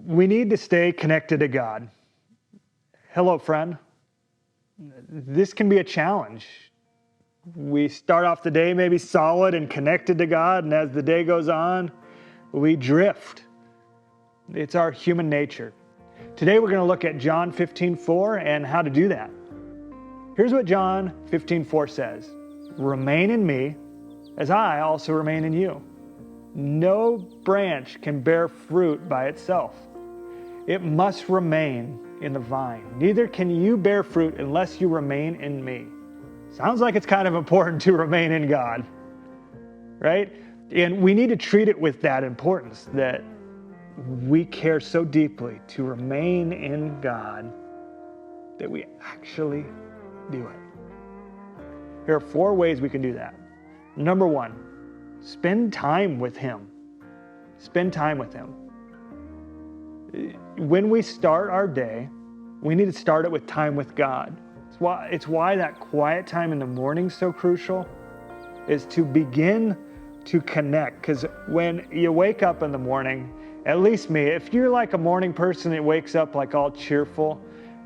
We need to stay connected to God. Hello, friend. This can be a challenge. We start off the day maybe solid and connected to God, and as the day goes on, we drift. It's our human nature. Today we're going to look at John 15:4 and how to do that. Here's what John 15:4 says. Remain in me as I also remain in you. No branch can bear fruit by itself. It must remain in the vine. Neither can you bear fruit unless you remain in me. Sounds like it's kind of important to remain in God, right? And we need to treat it with that importance, that we care so deeply to remain in God that we actually do it. Here are 4 ways we can do that. Number 1, spend time with Him. Spend time with Him. When we start our day, we need to start it with time with God. It's why that quiet time in the morning is so crucial, is to begin to connect. Because when you wake up in the morning, at least me, if you're like a morning person that wakes up like all cheerful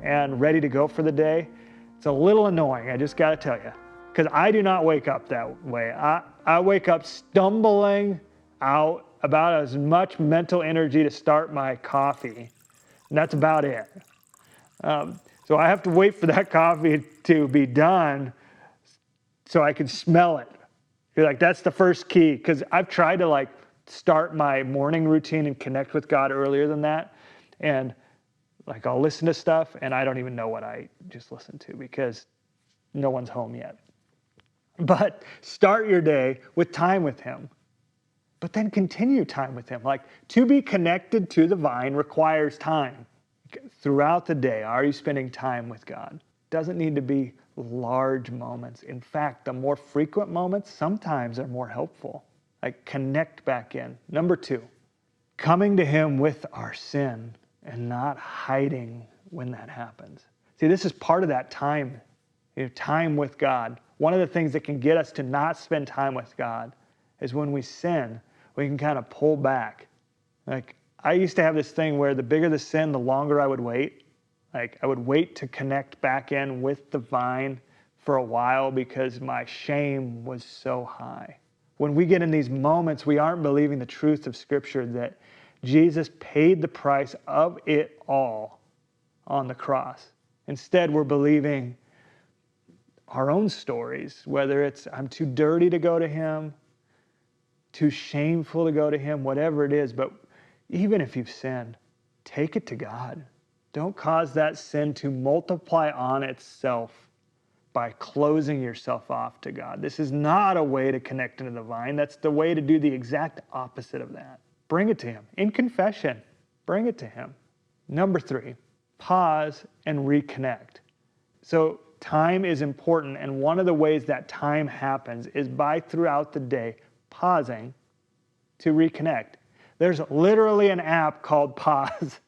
and ready to go for the day, it's a little annoying, I just got to tell you. Because I do not wake up that way. I wake up stumbling out about as much mental energy to start my coffee. And that's about it. So I have to wait for that coffee to be done so I can smell it. You're like, that's the first key. Because I've tried to start my morning routine and connect with God earlier than that. And I'll listen to stuff and I don't even know what I just listened to because no one's home yet. But start your day with time with Him. But then continue time with Him. To be connected to the vine requires time. Throughout the day, are you spending time with God? It doesn't need to be large moments. In fact, the more frequent moments sometimes are more helpful. Connect back in. Number 2, coming to Him with our sin and not hiding when that happens. See, this is part of that time, time with God. One of the things that can get us to not spend time with God is when we sin, we can kind of pull back. I used to have this thing where the bigger the sin, the longer I would wait. I would wait to connect back in with the vine for a while because my shame was so high. When we get in these moments, we aren't believing the truth of Scripture that Jesus paid the price of it all on the cross. Instead, we're believing our own stories, whether it's I'm too dirty to go to Him, too shameful to go to Him, whatever it is. But even if you've sinned, take it to God. Don't cause that sin to multiply on itself by closing yourself off to God. This is not a way to connect into the vine. That's the way to do the exact opposite of that. Bring it to Him. In confession, bring it to Him. Number 3, pause and reconnect. So time is important, and one of the ways that time happens is by throughout the day pausing to reconnect. There's literally an app called Pause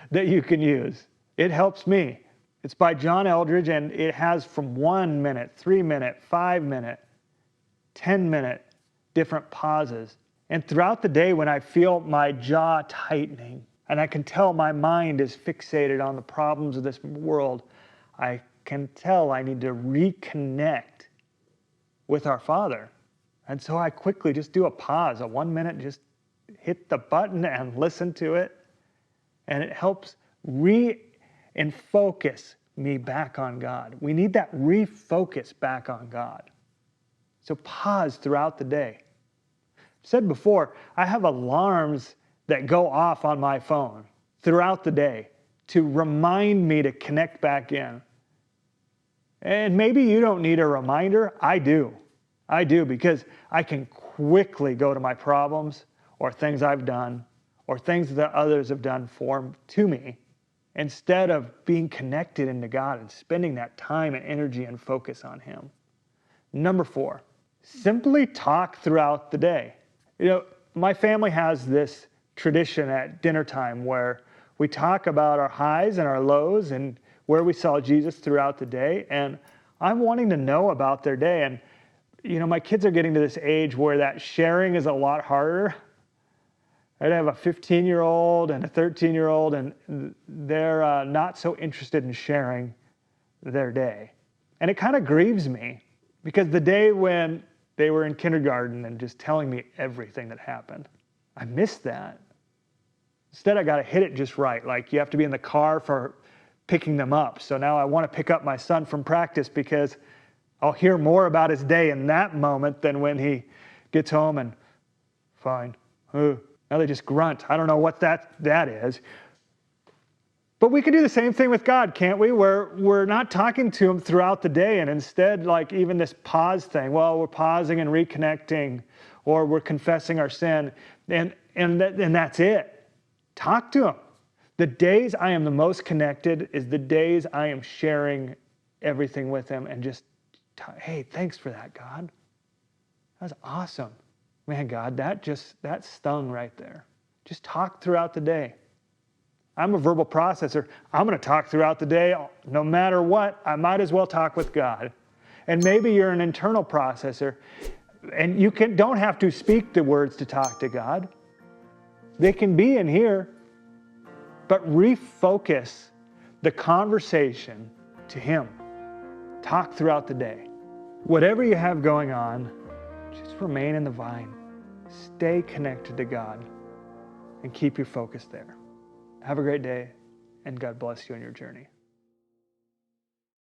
that you can use. It helps me. It's by John Eldridge, and it has from 1 minute, 3 minute, 5 minute, 10 minute different pauses. And throughout the day when I feel my jaw tightening and I can tell my mind is fixated on the problems of this world, I can tell I need to reconnect with our Father. And so I quickly just do a pause, a 1 minute, just hit the button and listen to it. And it helps and focus me back on God. We need that refocus back on God. So pause throughout the day. I've said before, I have alarms that go off on my phone throughout the day to remind me to connect back in. And maybe you don't need a reminder. I do. Because I can quickly go to my problems or things I've done or things that others have done to me instead of being connected into God and spending that time and energy and focus on Him. Number 4, simply talk throughout the day. My family has this tradition at dinner time where we talk about our highs and our lows and where we saw Jesus throughout the day. And I'm wanting to know about their day. And, my kids are getting to this age where that sharing is a lot harder. I'd have a 15-year-old and a 13-year-old, and they're not so interested in sharing their day. And it kind of grieves me, because the day when they were in kindergarten and just telling me everything that happened, I missed that. Instead, I got to hit it just right. Like, you have to be in the car for picking them up. So now I want to pick up my son from practice, because I'll hear more about his day in that moment than when he gets home and, fine. Now they just grunt. I don't know what that is. But we can do the same thing with God, can't we? We're not talking to him throughout the day, and instead, like even this pause thing, well, we're pausing and reconnecting, or we're confessing our sin, and that's it. Talk to him. The days I am the most connected is the days I am sharing everything with him and just, hey, thanks for that, God. That was awesome. Man, God, that stung right there. Just talk throughout the day. I'm a verbal processor. I'm going to talk throughout the day. No matter what, I might as well talk with God. And maybe you're an internal processor, and you don't have to speak the words to talk to God. They can be in here, but refocus the conversation to him. Talk throughout the day. Whatever you have going on, just remain in the vine. Stay connected to God and keep your focus there. Have a great day, and God bless you on your journey.